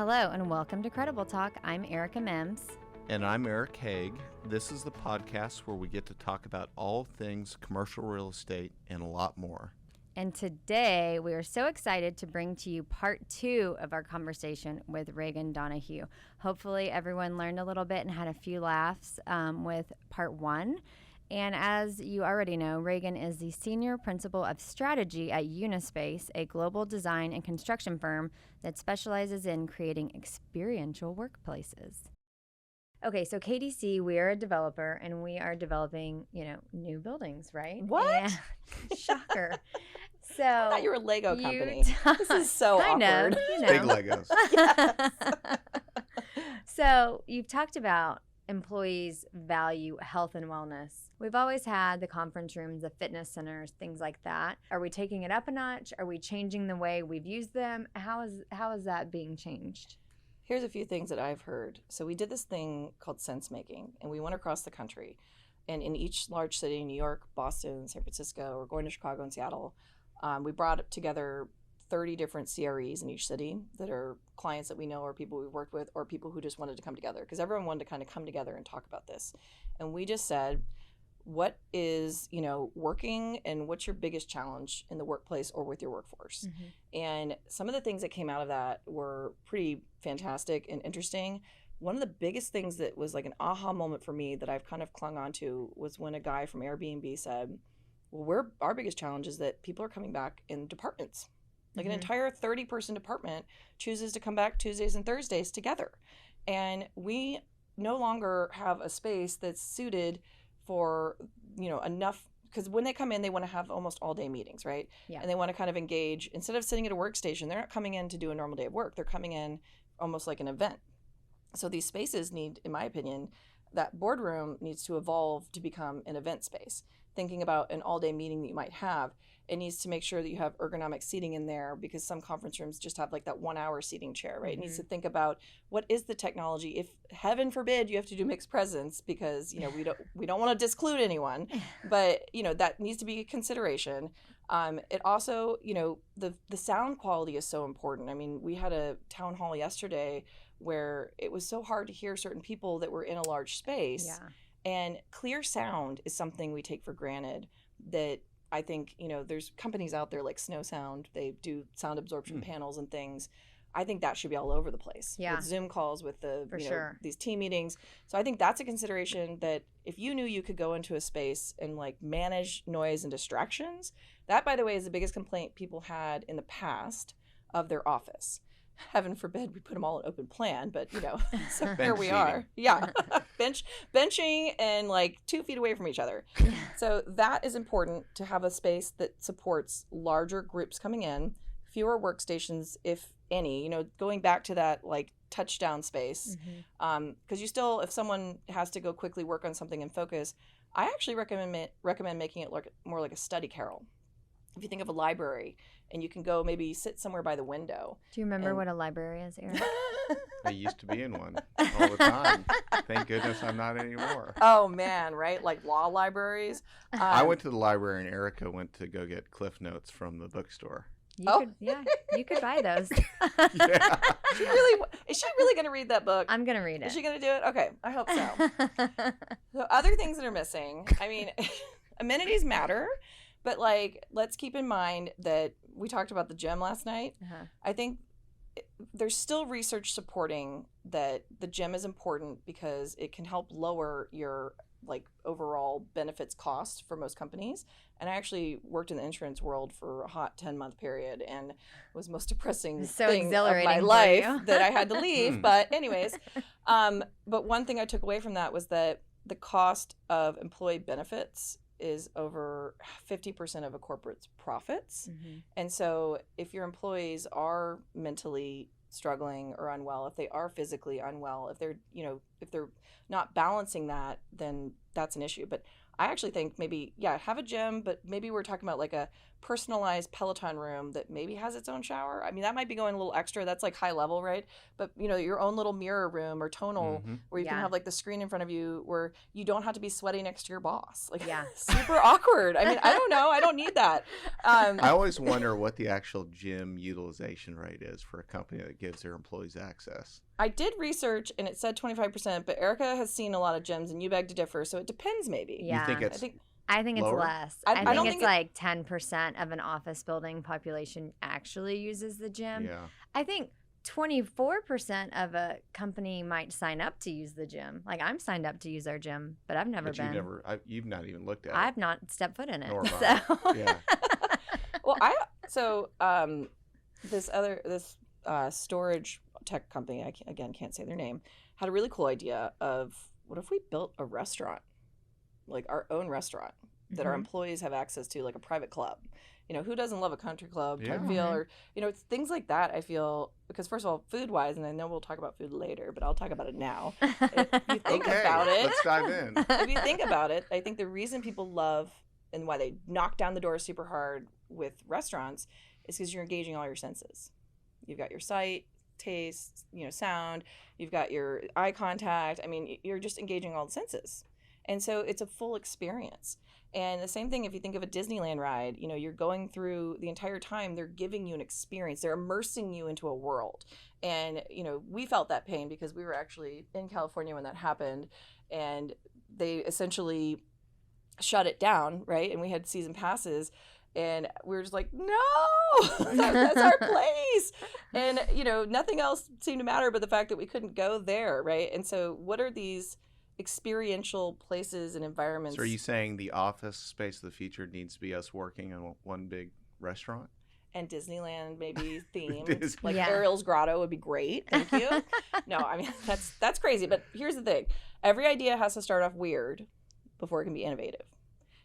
Hello and welcome to Credible Talk. I'm Aarica Mims. And I'm Eric Hage. This is the podcast where we get to talk about all things commercial real estate and a lot more. And today we are so excited to bring to you part 2 of our conversation with Regan Donoghue. Hopefully everyone learned a little bit and had a few laughs with part 1. And as you already know, Regan is the Senior Principal of Strategy at Unispace, a global design and construction firm that specializes in creating experiential workplaces. Okay, so KDC, we are a developer, and we are developing, new buildings, right? What? And, shocker. So I thought you were a Lego company. This is so awkward. Big Legos. Yes. So you've talked about employees value health and wellness. We've always had the conference rooms, the fitness centers, things like that. Are we taking it up a notch? Are we changing the way we've used them? How is that being changed? Here's a few things that I've heard. So we did this thing called sense making, and we went across the country. And in each large city, New York, Boston, San Francisco, we're going to Chicago and Seattle, we brought together 30 different CREs in each city that are clients that we know or people we've worked with or people who just wanted to come together, because everyone wanted to kind of come together and talk about this. And we just said, what is, working, and what's your biggest challenge in the workplace or with your workforce? Mm-hmm. And some of the things that came out of that were pretty fantastic and interesting. One of the biggest things that was like an aha moment for me that I've kind of clung on to was when a guy from Airbnb said, well, our biggest challenge is that people are coming back in departments. Like an entire 30-person department chooses to come back Tuesdays and Thursdays together. And we no longer have a space that's suited for, enough, because when they come in, they want to have almost all day meetings, right? Yeah. And they want to kind of engage. Instead of sitting at a workstation, they're not coming in to do a normal day of work. They're coming in almost like an event. So these spaces need, in my opinion, that boardroom needs to evolve to become an event space. Thinking about an all-day meeting that you might have, it needs to make sure that you have ergonomic seating in there, because some conference rooms just have like that 1-hour seating chair, right? Mm-hmm. It needs to think about what is the technology. If heaven forbid you have to do mixed presence, because we don't want to disclude anyone, but that needs to be a consideration. It also, the sound quality is so important. I mean, we had a town hall yesterday where it was so hard to hear certain people that were in a large space. Yeah. And clear sound is something we take for granted. That I think, there's companies out there like Snow Sound, they do sound absorption panels and things. I think that should be all over the place. Yeah. With Zoom calls, with sure. these team meetings. So I think that's a consideration, that if you knew you could go into a space and like manage noise and distractions, that, by the way, is the biggest complaint people had in the past of their office. Heaven forbid we put them all in open plan, but so here we are. Yeah. Benching and like 2 feet away from each other. So that is important, to have a space that supports larger groups coming in, fewer workstations, if any, going back to that like touchdown space. Because you still, if someone has to go quickly work on something and focus, I actually recommend making it more like a study carrel. If you think of a library and you can go maybe sit somewhere by the window. Do you remember what a library is, Eric? I used to be in one all the time. Thank goodness I'm not anymore. Oh, man, right? Like law libraries. I went to the library and Aarica went to go get Cliff Notes from the bookstore. You could buy those. Yeah. Is she really going to read that book? I'm going to read it. Is she going to do it? Okay, I hope so. So other things that are missing, I mean, amenities matter. But let's keep in mind that we talked about the gym last night. Uh-huh. I think there's still research supporting that the gym is important because it can help lower your overall benefits cost for most companies. And I actually worked in the insurance world for a hot 10-month period, and it was the most depressing thing of my life that I had to leave. But anyways, but one thing I took away from that was that the cost of employee benefits is over 50% of a corporate's profits. Mm-hmm. And so if your employees are mentally struggling or unwell, if they are physically unwell, if they're not balancing that, then that's an issue. But I actually think maybe, have a gym, but maybe we're talking about like a personalized Peloton room that maybe has its own shower. I mean, that might be going a little extra. That's like high level, right? But your own little mirror room or tonal where you can have like the screen in front of you where you don't have to be sweating next to your boss. Like, super awkward. I mean, I don't know. I don't need that. I always wonder what the actual gym utilization rate is for a company that gives their employees access. I did research and it said 25%, but Aarica has seen a lot of gyms and you beg to differ, so it depends maybe. Yeah. You think it's I think it's lower? less. I I don't think it's think like 10% of an office building population actually uses the gym. Yeah. I think 24% of a company might sign up to use the gym. Like I'm signed up to use our gym, but I've never been. You've not even looked at it. I've not stepped foot in it. Nor have So. I. Yeah. Well, this storage tech company, I can't say their name, had a really cool idea of what if we built a restaurant, like our own restaurant that our employees have access to, like a private club. Who doesn't love a country club type feel, or it's things like that. I feel, because first of all, food wise, and I know we'll talk about food later, but I'll talk about it now. If you think about it, let's dive in. If you think about it, I think the reason people love and why they knock down the door super hard with restaurants is because you're engaging all your senses. You've got your sight, taste, sound, you've got your eye contact. I mean, you're just engaging all the senses. And so it's a full experience. And the same thing if you think of a Disneyland ride, you're going through the entire time, they're giving you an experience. They're immersing you into a world. And, we felt that pain because we were actually in California when that happened. And they essentially shut it down, right? And we had season passes. And we were just like, no, that's our place. And, nothing else seemed to matter but the fact that we couldn't go there, right? And so what are these experiential places and environments? So are you saying the office space of the future needs to be us working in one big restaurant? And Disneyland maybe themed. Like Ariel's Grotto would be great. Thank you. No, I mean, that's crazy. But here's the thing. Every idea has to start off weird before it can be innovative.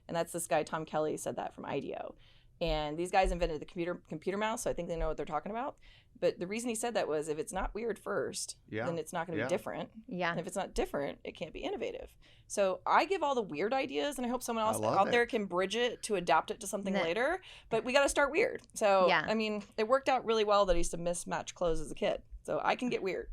And that's this guy, Tom Kelly, said that from IDEO. And these guys invented the computer mouse, so I think they know what they're talking about. But the reason he said that was if it's not weird first, then it's not going to be different. Yeah. And if it's not different, it can't be innovative. So I give all the weird ideas, and I hope someone else out there can bridge it to adapt it to something later. But we got to start weird. So, I mean, it worked out really well that I used to mismatch clothes as a kid. So I can get weird.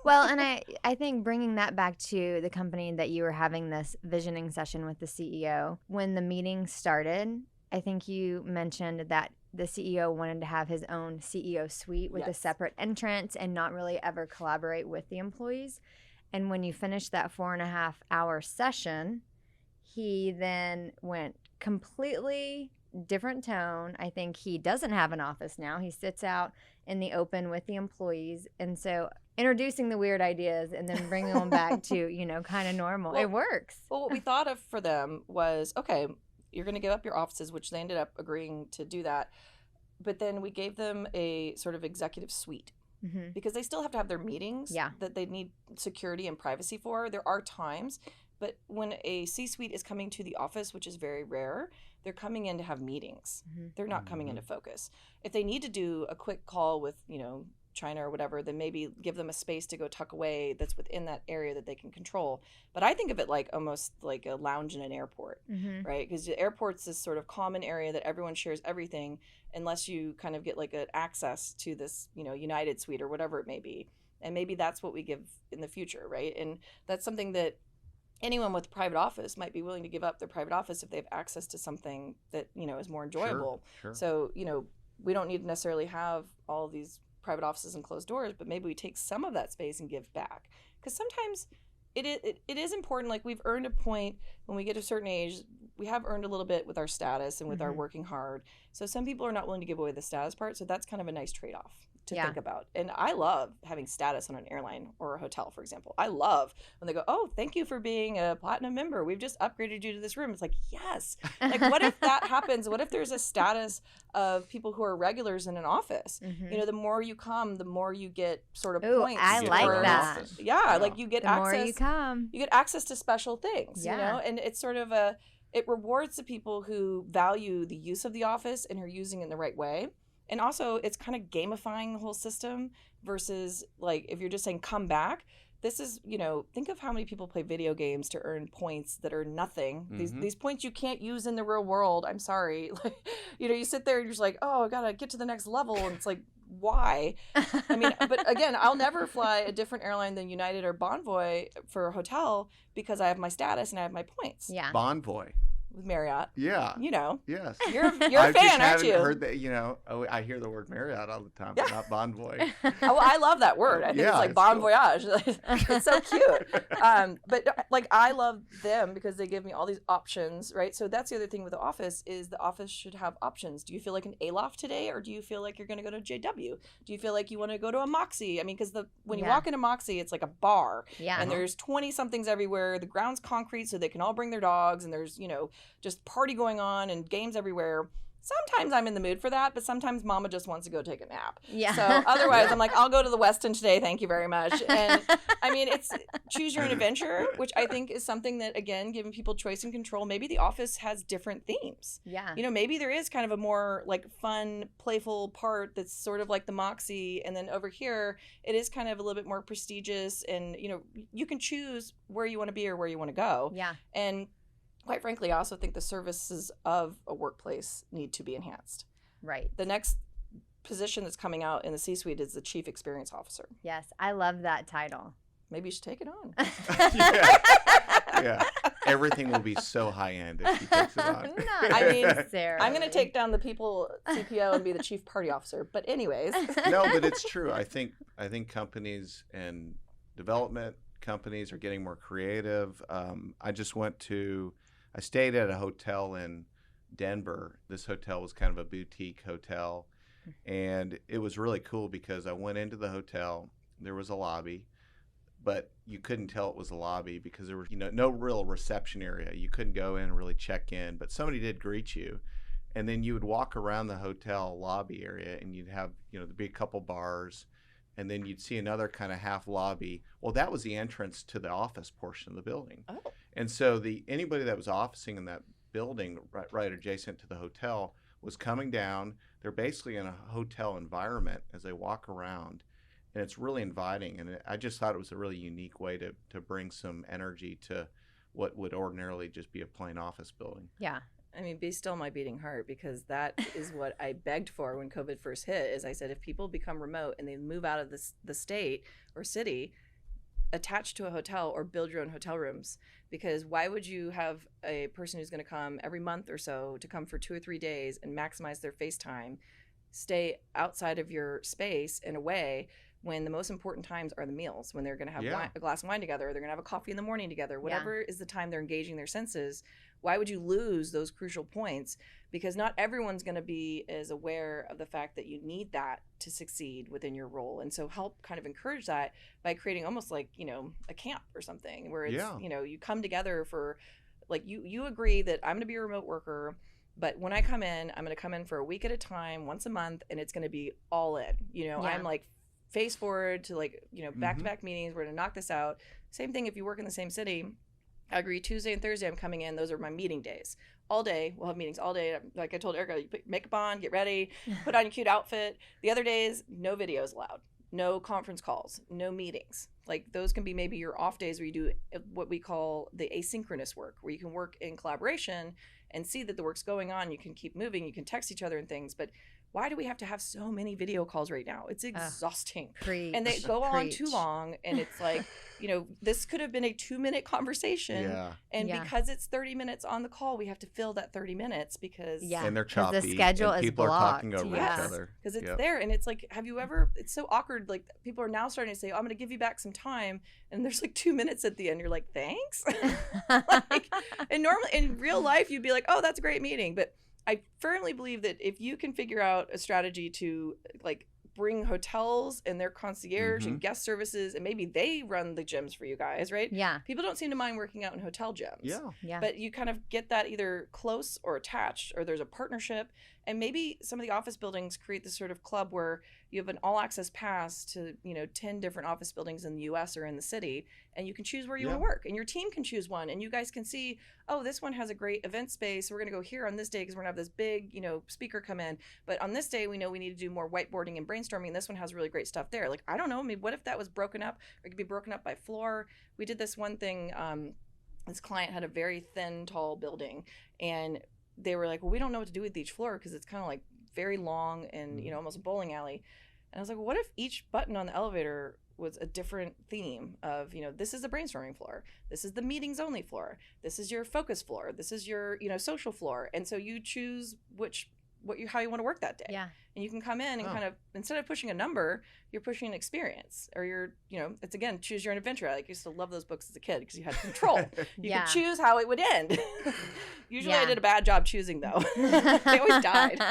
Well, and I think bringing that back to the company that you were having this visioning session with the CEO, when the meeting started, I think you mentioned that the CEO wanted to have his own CEO suite with a separate entrance and not really ever collaborate with the employees. And when you finished that 4.5-hour session, he then went completely different tone. I think he doesn't have an office now. He sits out in the open with the employees. And so introducing the weird ideas and then bringing them back to, kind of normal. It works. Well, what we thought of for them was, okay, you're going to give up your offices, which they ended up agreeing to do that. But then we gave them a sort of executive suite because they still have to have their meetings that they need security and privacy for. There are times, but when a C-suite is coming to the office, which is very rare, they're coming in to have meetings. They're not coming in to focus. If they need to do a quick call with, China or whatever, then maybe give them a space to go tuck away that's within that area that they can control. But I think of it like almost like a lounge in an airport, right? Because the airport's this sort of common area that everyone shares everything unless you kind of get like an access to this, United Suite or whatever it may be. And maybe that's what we give in the future, right? And that's something that anyone with a private office might be willing to give up their private office if they have access to something that, is more enjoyable. Sure. So, we don't need to necessarily have all of these private offices and closed doors, but maybe we take some of that space and give back. Because sometimes it is important. Like we've earned a point when we get to a certain age, we have earned a little bit with our status and with our working hard. So some people are not willing to give away the status part. So that's kind of a nice trade-off to think about. And I love having status on an airline or a hotel, for example. I love when they go, oh, thank you for being a platinum member. We've just upgraded you to this room. It's like, yes. Like, what if that happens? What if there's a status of people who are regulars in an office? The more you come, the more you get sort of points. I like that. Yeah, like you get access. The more you come. You get access to special things, And it's sort of it rewards the people who value the use of the office and are using it in the right way. And also, it's kind of gamifying the whole system versus, like, if you're just saying, come back, this is, think of how many people play video games to earn points that are nothing. These points you can't use in the real world. I'm sorry. Like, you sit there and you're just like, oh, I gotta get to the next level. And it's like, why? I mean, but again, I'll never fly a different airline than United or Bonvoy for a hotel because I have my status and I have my points. Yeah. Bonvoy. With Marriott. Yeah. You're Yes. a fan, aren't you? I heard that, I hear the word Marriott all the time, but not Bonvoy. Oh, I love that word. I think it's like bon voyage. It's so cute. But like, I love them because they give me all these options, right? So that's the other thing with the office is the office should have options. Do you feel like an Aloft today, or do you feel like you're going to go to JW? Do you feel like you want to go to a Moxie? I mean, because when you walk into Moxie, it's like a bar. Yeah. And there's 20-somethings everywhere. The ground's concrete, so they can all bring their dogs, and there's, just party going on and games everywhere. Sometimes I'm in the mood for that, but sometimes mama just wants to go take a nap. Yeah. So otherwise I'm like, I'll go to the Westin today. Thank you very much. And I mean, it's choose your own adventure, which I think is something that, again, giving people choice and control. Maybe the office has different themes. Yeah. Maybe there is kind of a more like fun, playful part that's sort of like the Moxie. And then over here, it is kind of a little bit more prestigious. And, you can choose where you want to be or where you want to go. Yeah. And quite frankly, I also think the services of a workplace need to be enhanced. Right. The next position that's coming out in the C-suite is the Chief Experience Officer. Yes, I love that title. Maybe you should take it on. Yeah. Everything will be so high-end if she takes it on. I mean, Sarah. I'm going to take down the people CPO and be the Chief Party Officer. But anyways. No, but it's true. I think companies and development companies are getting more creative. I stayed at a hotel in Denver. This hotel was kind of a boutique hotel, and it was really cool because I went into the hotel. There was a lobby, but you couldn't tell it was a lobby because there was no real reception area. You couldn't go in and really check in, but somebody did greet you, and then you would walk around the hotel lobby area, and you'd have there'd be a couple bars, and then you'd see another kind of half lobby. Well, that was the entrance to the office portion of the building. Oh. And so anybody that was officing in that building right adjacent to the hotel was coming down. They're basically in a hotel environment as they walk around, and it's really inviting. And I just thought it was a really unique way to bring some energy to what would ordinarily just be a plain office building. Yeah. I mean, be still my beating heart, because that is what I begged for when COVID first hit. Is I said, if people become remote and they move out of the state or city, attach to a hotel or build your own hotel rooms. Because why would you have a person who's going to come every month or so to come for 2 or 3 days and maximize their face time, stay outside of your space and away, when the most important times are the meals, when they're going to have a glass of wine together, or they're going to have a coffee in the morning together, whatever is the time they're engaging their senses. Why would you lose those crucial points? Because not everyone's going to be as aware of the fact that you need that to succeed within your role. And so help kind of encourage that by creating almost like, a camp or something where it's, you come together for, like, you agree that I'm going to be a remote worker, but when I come in, I'm going to come in for a week at a time, once a month, and it's going to be all in. I'm like face forward to back-to-back meetings. We're going to knock this out. Same thing if you work in the same city. I agree. Tuesday and Thursday I'm coming in. Those are my meeting days. All day. We'll have meetings all day. Like I told Aarica, you put makeup on, get ready, put on your cute outfit. The other days, no videos allowed. No conference calls. No meetings. Like those can be maybe your off days where you do what we call the asynchronous work, where you can work in collaboration and see that the work's going on. You can keep moving. You can text each other and things. But why do we have to have so many video calls right now? It's exhausting. And they go on too long. And it's like, this could have been a 2-minute conversation. Yeah. And because it's 30 minutes on the call, we have to fill that 30 minutes because and they're choppy. The schedule and is people blocked. are talking over each other. Because it's there. And it's like, have you ever, it's so awkward. Like people are now starting to say, I'm going to give you back some time. And there's like 2 minutes at the end. You're like, thanks. And normally in real life, you'd be like, oh, that's a great meeting. But I firmly believe that if you can figure out a strategy to like bring hotels and their concierge and guest services, and maybe they run the gyms for you guys, right? Yeah. People don't seem to mind working out in hotel gyms. Yeah. But you kind of get that either close or attached, or there's a partnership, And maybe some of the office buildings create this sort of club where you have an all access pass to, 10 different office buildings in the US or in the city, and you can choose where you want to work, and your team can choose one, and you guys can see, oh, this one has a great event space, so we're going to go here on this day because we're going to have this big, speaker come in. But on this day, we know we need to do more whiteboarding and brainstorming, and this one has really great stuff there. Like, I don't know, maybe what if that was broken up? Or it could be broken up by floor. We did this one thing, this client had a very thin, tall building, and they were like, well, we don't know what to do with each floor because it's kind of like very long and, almost a bowling alley. And I was like, well, what if each button on the elevator was a different theme of, this is the brainstorming floor, this is the meetings only floor, this is your focus floor, this is your, social floor. And so you choose how you want to work that day. Yeah. And you can come in and kind of, instead of pushing a number, you're pushing an experience, or it's again, choose your own adventure. I used to love those books as a kid because you had control. You could choose how it would end. Usually I did a bad job choosing though. They always died.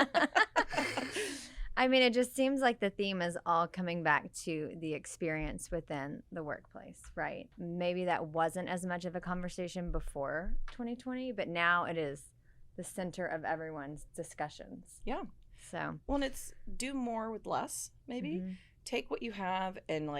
I mean, it just seems like the theme is all coming back to the experience within the workplace, right? Maybe that wasn't as much of a conversation before 2020, but now it is the center of everyone's discussions. Yeah. So. Well, and it's do more with less, maybe. Mm-hmm. Take what you have and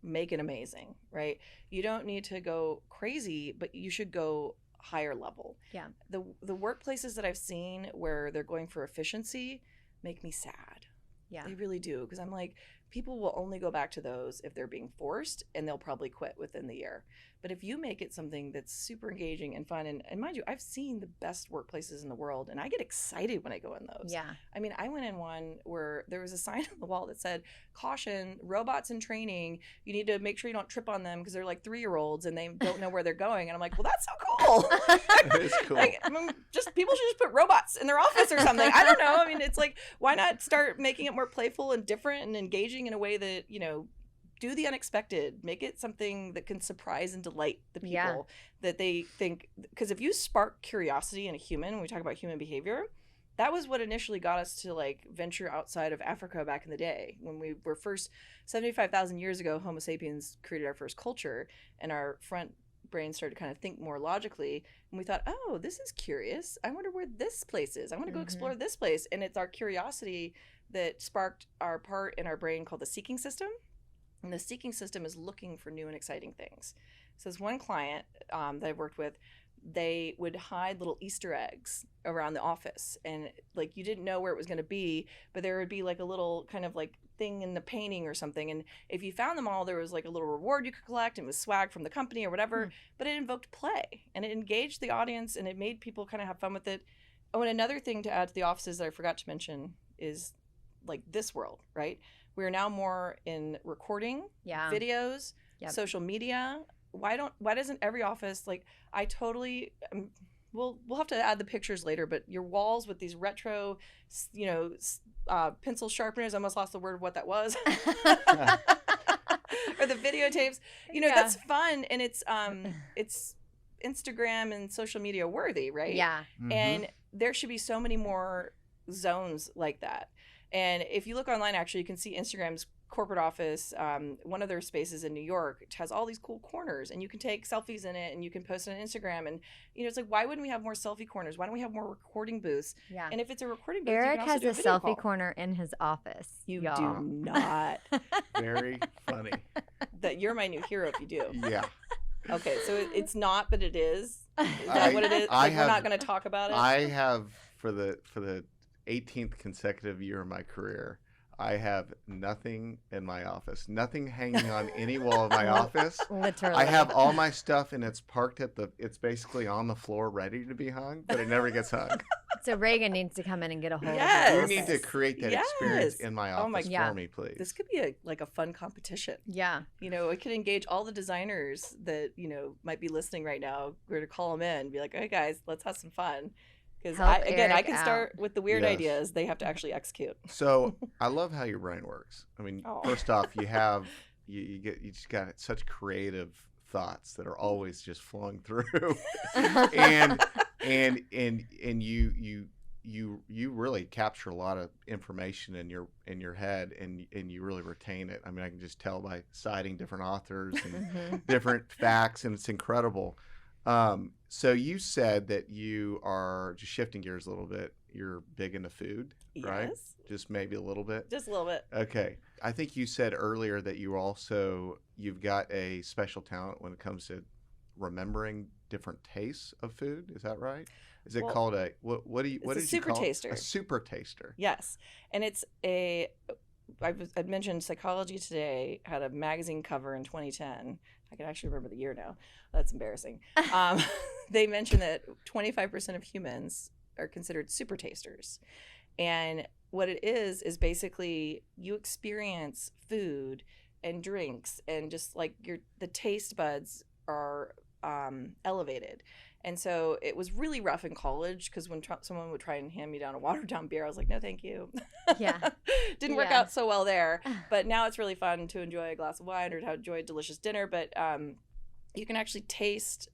make it amazing, right? You don't need to go crazy, but you should go higher level. Yeah. The workplaces that I've seen where they're going for efficiency make me sad. Yeah. They really do, because I'm like, people will only go back to those if they're being forced, and they'll probably quit within the year. But if you make it something that's super engaging and fun, and mind you, I've seen the best workplaces in the world, and I get excited when I go in those. Yeah. I mean, I went in one where there was a sign on the wall that said, caution, robots in training. You need to make sure you don't trip on them because they're like 3-year-olds and they don't know where they're going. And I'm like, well, that's so cool. That is cool. People should just put robots in their office or something. I don't know. I mean, it's like, why not start making it more playful and different and engaging in a way that, do the unexpected, make it something that can surprise and delight the people that they think, because if you spark curiosity in a human, when we talk about human behavior, that was what initially got us to venture outside of Africa back in the day. When we were first, 75,000 years ago, Homo sapiens created our first culture, and our front brain started to kind of think more logically. And we thought, oh, this is curious. I wonder where this place is. I want to go explore this place. And it's our curiosity that sparked our part in our brain called the seeking system. And the seeking system is looking for new and exciting things. So this one client that I've worked with, they would hide little Easter eggs around the office. And you didn't know where it was going to be, but there would be a little kind of thing in the painting or something. And if you found them all, there was a little reward you could collect, and it was swag from the company or whatever. But it invoked play, and it engaged the audience, and it made people kind of have fun with it. Oh, and another thing to add to the offices that I forgot to mention is this world, right? We're now more in recording, videos, social media. Why doesn't every office, I totally, we'll have to add the pictures later, but your walls with these retro, pencil sharpeners, I almost lost the word of what that was. Or the videotapes, that's fun, and it's Instagram and social media worthy, right? Yeah. Mm-hmm. And there should be so many more zones like that. And if you look online, actually, you can see Instagram's corporate office, one of their spaces in New York, it has all these cool corners, and you can take selfies in it, and you can post it on Instagram. And, it's why wouldn't we have more selfie corners? Why don't we have more recording booths? Yeah. And if it's a recording booth, Eric you can also has do a video selfie call. corner in his office. You y'all. do not. Very funny. That you're my new hero if you do. Yeah. Okay, so it's not, but it is. Is that what it is? We're not going to talk about it? I have, for the 18th consecutive year of my career, I have nothing in my office, nothing hanging on any wall of my office. Literally. I have all my stuff, and it's parked it's basically on the floor ready to be hung, but it never gets hung. So Regan needs to come in and get a hold of Yes. it. You need to create that experience in my office for me, please. This could be a fun competition. Yeah. It could engage all the designers that, might be listening right now. We're to call them in and be like, hey guys, let's have some fun. Because I can start with the weird ideas. They have to actually execute. So I love how your brain works. I mean, first off, you have you just got such creative thoughts that are always just flowing through, and you really capture a lot of information in your head, and you really retain it. I mean, I can just tell by citing different authors and different facts, and it's incredible. So you said that you are, just shifting gears a little bit, you're big into food, right? Yes. Just maybe a little bit. Just a little bit. Okay. I think you said earlier that you've got a special talent when it comes to remembering different tastes of food. Is that right? Is it called what did you call it? A super taster. Yes. And it's I'd mentioned Psychology Today had a magazine cover in 2010. I can actually remember the year now. That's embarrassing. They mentioned that 25% of humans are considered super tasters. And what it is basically you experience food and drinks and just like the taste buds are elevated. And so it was really rough in college because when someone would try and hand me down a watered down beer, I was like, no, thank you. Yeah. Didn't work out so well there. But now it's really fun to enjoy a glass of wine or to enjoy a delicious dinner. But you can actually taste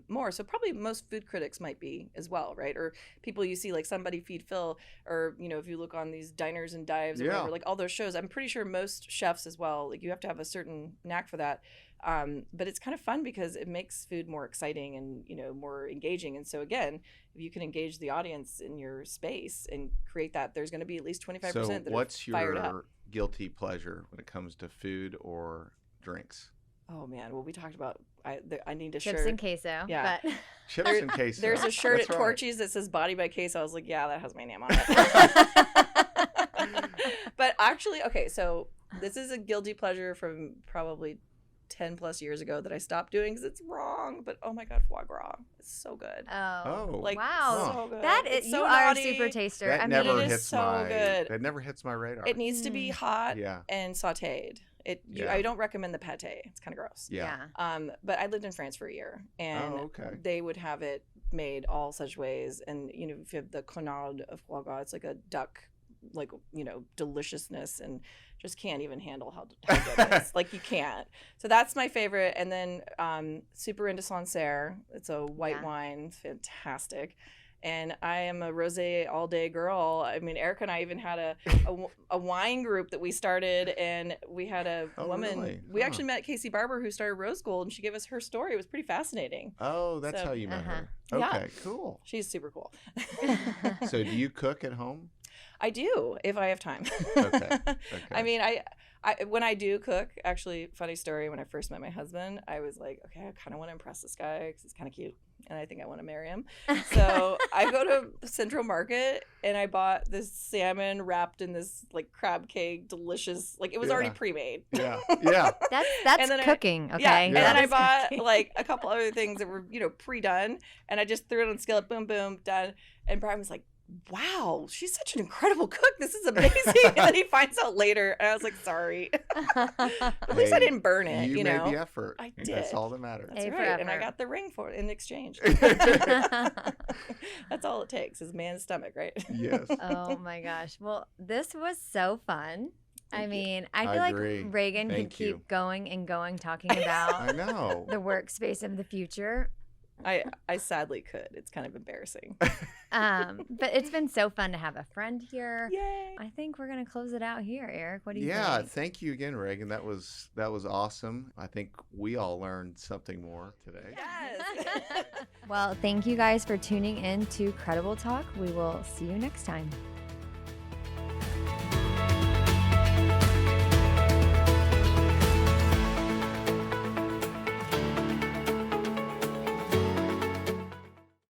more. So probably most food critics might be as well, right? Or people you see like Somebody Feed Phil, or, you know, if you look on these diners and dives or whatever, like all those shows, I'm pretty sure most chefs as well, like you have to have a certain knack for that. But it's kind of fun because it makes food more exciting and, you know, more engaging. And so again, if you can engage the audience in your space and create that, there's going to be at least 25% that what's are fired up. your guilty pleasure when it comes to food or drinks? Oh man, well we talked about I need a Chips shirt. and queso. Yeah. But Chips and queso. There's a shirt That's at right. Torchy's that says Body by Queso. I was like, yeah, that has my name on it. But actually, okay, so this is a guilty pleasure from probably 10 plus years ago that I stopped doing because it's wrong. But oh my god, foie gras, it's so good. Oh, Like, wow. So good. That is, It's you so are naughty. a super taster. That I mean, never it is hits so good. That never hits my radar. It needs to be hot Yeah. and sautéed. Yeah. I don't recommend the pate. It's kind of gross. Yeah. But I lived in France for a year, and okay. they would have it made all such ways. And you know, if you have the clonade of foie gras, it's like a duck, like, you know, deliciousness, and just can't even handle how good it is. Like you can't. So that's my favorite. And then super into Sancerre. It's a white wine, fantastic. And I am a rosé all day girl. I mean, Aarica and I even had a wine group that we started, and we had a woman. Really? We actually met Casey Barber, who started Rose Gold, and she gave us her story. It was pretty fascinating. Oh, that's how you met her. Okay, Yeah. cool. She's super cool. So do you cook at home? I do, if I have time. Okay. I mean, I when I do cook, actually, funny story, when I first met my husband, I was like, okay, I kind of want to impress this guy because he's kind of cute, and I think I want to marry him. So I go to Central Market, and I bought this salmon wrapped in this, like, crab cake, delicious, like, it was already pre-made. Yeah. That's cooking, okay? Yeah, and then I That is bought, cooking. like, a couple other things that were, you know, pre-done, and I just threw it on the skillet, boom, boom, done. And Brian was like, wow, she's such an incredible cook. This is amazing. And then he finds out later. And I was like, sorry. At least I didn't burn it, you know. made the effort. I did. That's all that matters. That's A for right. And I effort. got the ring for it in exchange. That's all it takes is man's stomach, right? Yes. Oh my gosh. Well, this was so fun. I mean, I I feel agree. like Regan Thank could keep you. going and going talking about I know. the workspace of the future. I sadly could. It's kind of embarrassing. But it's been so fun to have a friend here. Yay. I think we're gonna close it out here, Eric. What do you Yeah, think? thank you again, Regan. That was awesome. I think we all learned something more today. Yes. Well, thank you guys for tuning in to Credible Talk. We will see you next time.